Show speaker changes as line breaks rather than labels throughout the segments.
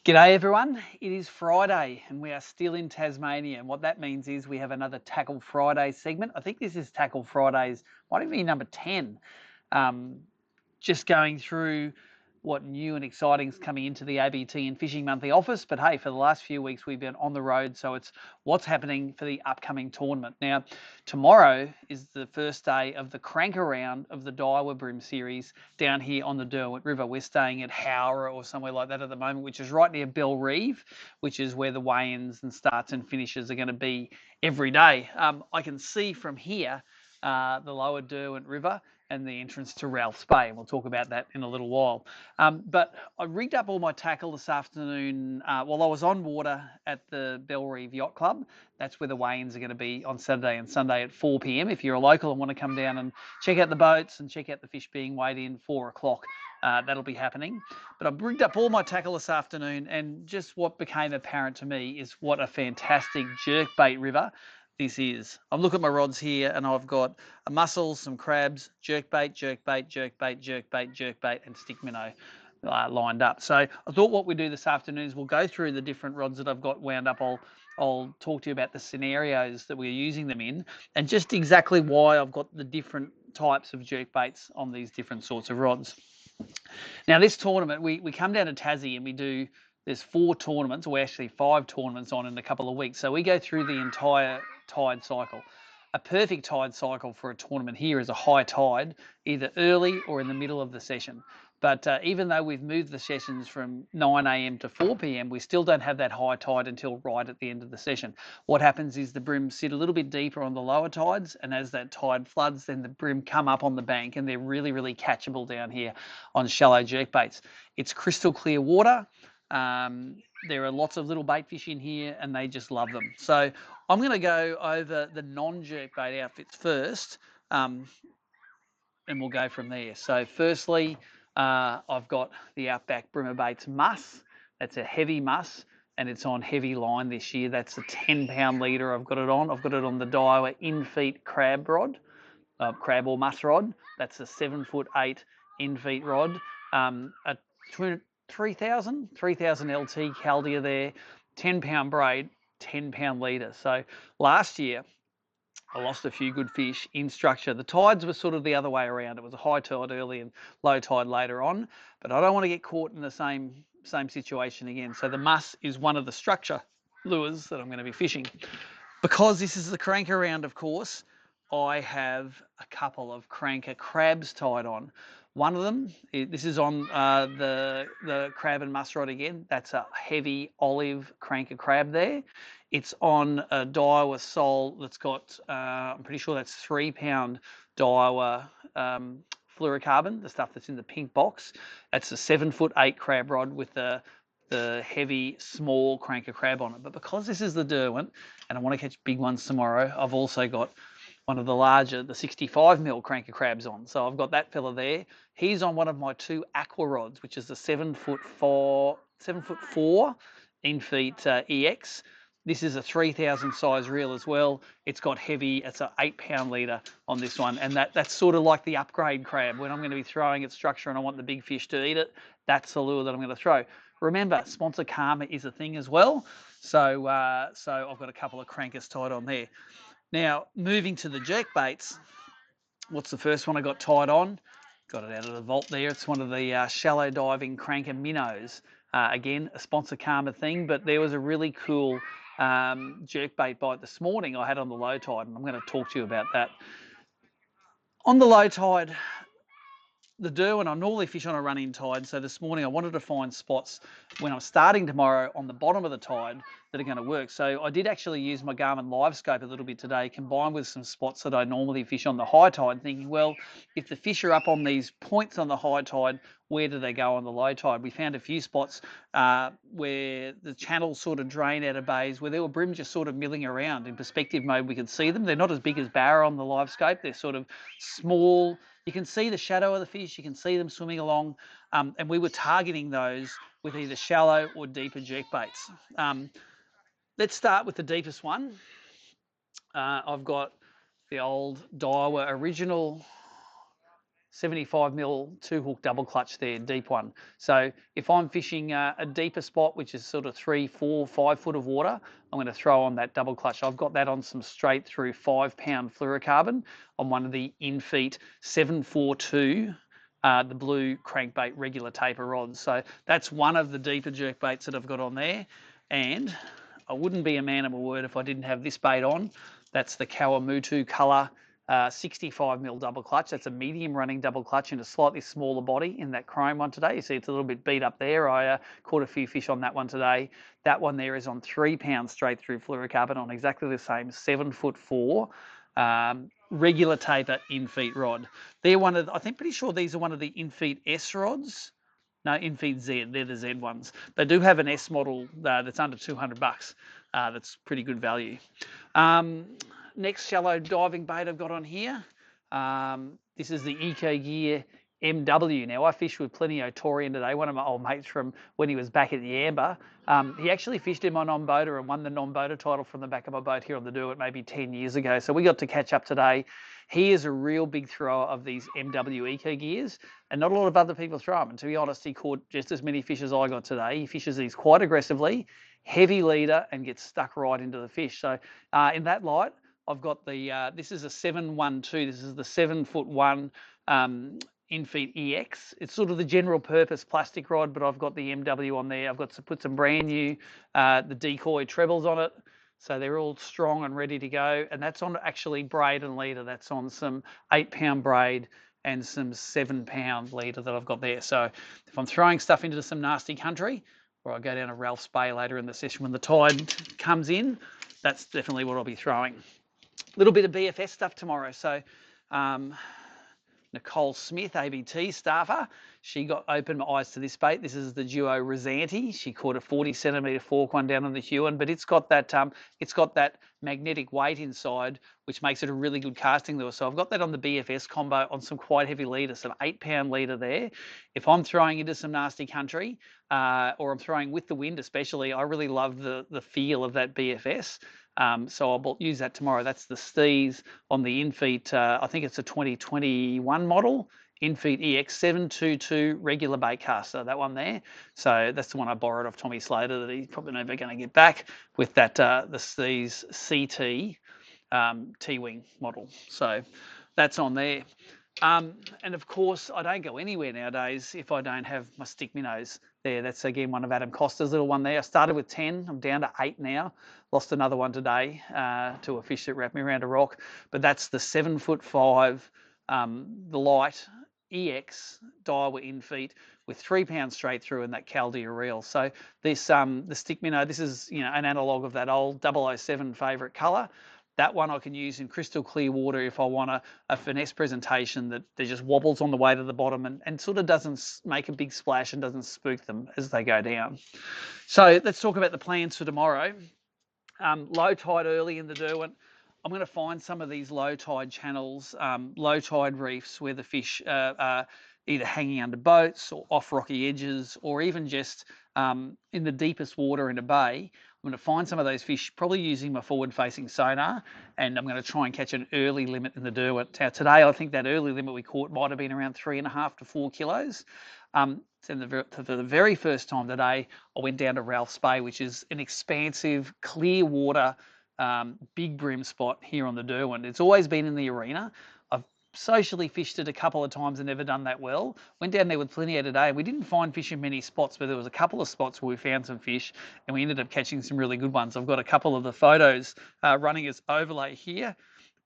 G'day everyone, it is Friday and we are still in Tasmania, and what that means is we have another Tackle Friday segment. I think this is Tackle Fridays, might even be number 10. Just going through what new and exciting is coming into the ABT and Fishing Monthly office. But hey, for the last few weeks we've been on the road, so it's what's happening for the upcoming tournament. Now, tomorrow is the first day of the Cranka round of the Daiwa BREAM Series down here on the Derwent River. We're staying at Howrah or somewhere like that at the moment, which is right near Bell Reeve, which is where the weigh-ins and starts and finishes are going to be every day. I can see from here the lower Derwent River and the entrance to Ralph's Bay, and we'll talk about that in a little while. But I rigged up all my tackle this afternoon while I was on water at the Bell Reeve Yacht Club. That's where the weigh-ins are going to be on Saturday and Sunday at 4 p.m. If you're a local and want to come down and check out the boats and check out the fish being weighed in, 4 o'clock, that'll be happening. But I've rigged up all my tackle this afternoon, and just what became apparent to me is what a fantastic jerkbait river this is. I'm looking at my rods here and I've got a mussel, some crabs, jerkbait, jerkbait, jerkbait, jerkbait, jerkbait, and stick minnow lined up. So I thought what we do this afternoon is we'll go through the different rods that I've got wound up. I'll talk to you about the scenarios that we're using them in and just exactly why I've got the different types of jerkbaits on these different sorts of rods. Now, this tournament, we come down to Tassie and there's 4 tournaments, or actually 5 tournaments on in a couple of weeks. So we go through the entire tide cycle. A perfect tide cycle for a tournament here is a high tide, either early or in the middle of the session. But even though we've moved the sessions from 9 a.m. to 4 p.m., we still don't have that high tide until right at the end of the session. What happens is the bream sit a little bit deeper on the lower tides, and as that tide floods, then the bream come up on the bank, and they're really, really catchable down here on shallow jerkbaits. It's crystal clear water. There are lots of little bait fish in here, and they just love them. So I'm going to go over the non-jerkbait outfits first, and we'll go from there. So firstly, I've got the Outback Breamer Baits Muss. That's a heavy muss, and it's on heavy line this year. That's a 10-pound leader I've got it on. I've got it on the Daiwa in-feet crab rod, crab or muss rod. That's a 7'8" in-feet rod. A 3000 LT Caldia there, 10-pound braid, 10-pound leader. So last year, I lost a few good fish in structure. The tides were sort of the other way around. It was a high tide early and low tide later on, but I don't want to get caught in the same situation again. So the muss is one of the structure lures that I'm going to be fishing. Because this is the Cranka round, of course, I have a couple of Cranka crabs tied on. One of them, this is on the crab and muss rod again. That's a heavy olive Cranka crab there. It's on a Daiwa sole that's got, I'm pretty sure that's 3-pound Daiwa fluorocarbon, the stuff that's in the pink box. That's a 7'8" crab rod with the heavy, small Cranka crab on it. But because this is the Derwent, and I want to catch big ones tomorrow, I've also got one of the larger, the 65mm Cranka crabs on. So I've got that fella there. He's on one of my 2 aqua rods, which is the 7'4" in-feet EX. This is a 3000 size reel as well. It's got heavy, it's an 8-pound leader on this one. And that's sort of like the upgrade crab. When I'm going to be throwing at structure and I want the big fish to eat it, that's the lure that I'm going to throw. Remember, sponsor karma is a thing as well. So I've got a couple of crankers tied on there. Now, moving to the jerk baits, what's the first one I got tied on? Got it out of the vault there. It's one of the shallow diving cranker minnows. Again, a sponsor karma thing, but there was a really cool jerkbait bite this morning I had on the low tide, and I'm going to talk to you about that. On the low tide, the Derwent, I normally fish on a run-in tide, so this morning I wanted to find spots when I'm starting tomorrow on the bottom of the tide that are going to work. So I did actually use my Garmin Live Scope a little bit today, combined with some spots that I normally fish on the high tide, thinking, well, if the fish are up on these points on the high tide, where do they go on the low tide? We found a few spots where the channels sort of drain out of bays, where there were bream just sort of milling around. In perspective mode, we could see them. They're not as big as barra on the Live Scope. They're sort of small. You can see the shadow of the fish. You can see them swimming along. And we were targeting those with either shallow or deeper jerkbaits. Let's start with the deepest one. I've got the old Daiwa original 75mm 2-hook double clutch there, deep one. So if I'm fishing a deeper spot, which is sort of 3, 4, 5 foot of water, I'm going to throw on that double clutch. I've got that on some straight through 5-pound fluorocarbon on one of the Infeet 742, the blue crankbait regular taper rods. So that's one of the deeper jerk baits that I've got on there. And I wouldn't be a man of my word if I didn't have this bait on. That's the Kawamutu colour 65mm double clutch. That's a medium running double clutch in a slightly smaller body in that chrome one today. You see it's a little bit beat up there. I caught a few fish on that one today. That one there is on 3 pounds straight through fluorocarbon on exactly the same 7'4" regular taper Infeet rod. They're one of, I think, pretty sure these are one of the Infeet S rods. No, Infeet Z, they're the Z ones. They do have an S model that's under $200. That's pretty good value. Next shallow diving bait I've got on here. This is the Eco Gear MW. Now, I fished with Plenty O'Torian today, one of my old mates from when he was back at the Amber. He actually fished in my non-boater and won the non-boater title from the back of my boat here on the Derwent maybe 10 years ago. So we got to catch up today. He is a real big thrower of these MW Eco Gears, and not a lot of other people throw them. And to be honest, he caught just as many fish as I got today. He fishes these quite aggressively, heavy leader, and gets stuck right into the fish. So in that light, I've got the, this is a 712. This is the 7'1" Infeet EX. It's sort of the general purpose plastic rod, but I've got the MW on there. I've got to put some brand new, the decoy trebles on it. So they're all strong and ready to go. And that's on actually braid and leader. That's on some 8-pound braid and some 7-pound leader that I've got there. So if I'm throwing stuff into some nasty country, or I go down to Ralph's Bay later in the session when the tide comes in, that's definitely what I'll be throwing. A little bit of BFS stuff tomorrow. So Nicole Smith, ABT staffer, she got opened my eyes to this bait. This is the duo Rosanti. She caught a 40cm fork one down on the Huon, but it's got that magnetic weight inside, which makes it a really good casting lure. So I've got that on the BFS combo on some quite heavy leader, some 8-pound leader there. If I'm throwing into some nasty country, or I'm throwing with the wind especially, I really love the feel of that BFS. So I'll use that tomorrow. That's the Steez on the Infeet, I think it's a 2021 model, Infeet EX722 regular bait caster, that one there. So that's the one I borrowed off Tommy Slater that he's probably never going to get back with that, the Steez CT T-Wing model. So that's on there. And of course, I don't go anywhere nowadays if I don't have my stick minnows there. That's again one of Adam Costa's little one there. I started with 10, I'm down to 8 now. Lost another one today to a fish that wrapped me around a rock. But that's the 7'5", the light EX Daiwa Infeet with 3 pounds straight through and that Caldea reel. So this the stick minnow, this is an analogue of that old 007 favourite colour. That one I can use in crystal clear water if I want a finesse presentation that just wobbles on the way to the bottom and sort of doesn't make a big splash and doesn't spook them as they go down. So let's talk about the plans for tomorrow. Low tide early in the Derwent. I'm going to find some of these low tide channels, low tide reefs where the fish are either hanging under boats or off rocky edges, or even just in the deepest water in a bay. I'm going to find some of those fish, probably using my forward-facing sonar, and I'm going to try and catch an early limit in the Derwent. Now, today, I think that early limit we caught might have been around 3.5 to 4 kilos. For the very first time today, I went down to Ralph's Bay, which is an expansive, clear water, big bream spot here on the Derwent. It's always been in the arena. I've socially fished it a couple of times and never done that well. Went down there with Plenty today. We didn't find fish in many spots, but there was a couple of spots where we found some fish and we ended up catching some really good ones. I've got a couple of the photos running as overlay here.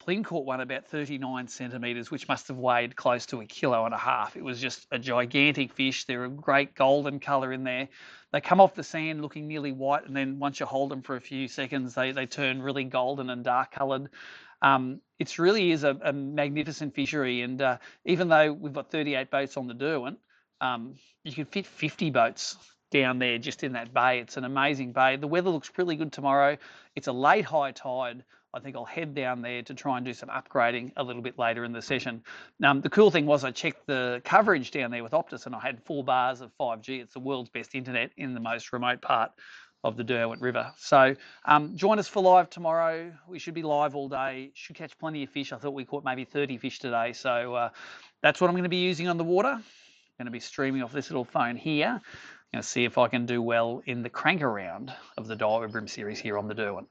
Pling caught one about 39 centimetres, which must have weighed close to 1.5 kilos. It was just a gigantic fish. They're a great golden colour in there. They come off the sand looking nearly white, and then once you hold them for a few seconds, they turn really golden and dark coloured. It really is a magnificent fishery, and even though we've got 38 boats on the Derwent, you can fit 50 boats down there just in that bay. It's an amazing bay. The weather looks pretty good tomorrow. It's a late high tide. I think I'll head down there to try and do some upgrading a little bit later in the session. The cool thing was I checked the coverage down there with Optus and I had 4 bars of 5G. It's the world's best internet in the most remote part of the Derwent River. So join us for live tomorrow. We should be live all day. Should catch plenty of fish. I thought we caught maybe 30 fish today. So that's what I'm going to be using on the water. I'm going to be streaming off this little phone here. I'm going to see if I can do well in the Cranka round of the Daiwa BREAM Series here on the Derwent.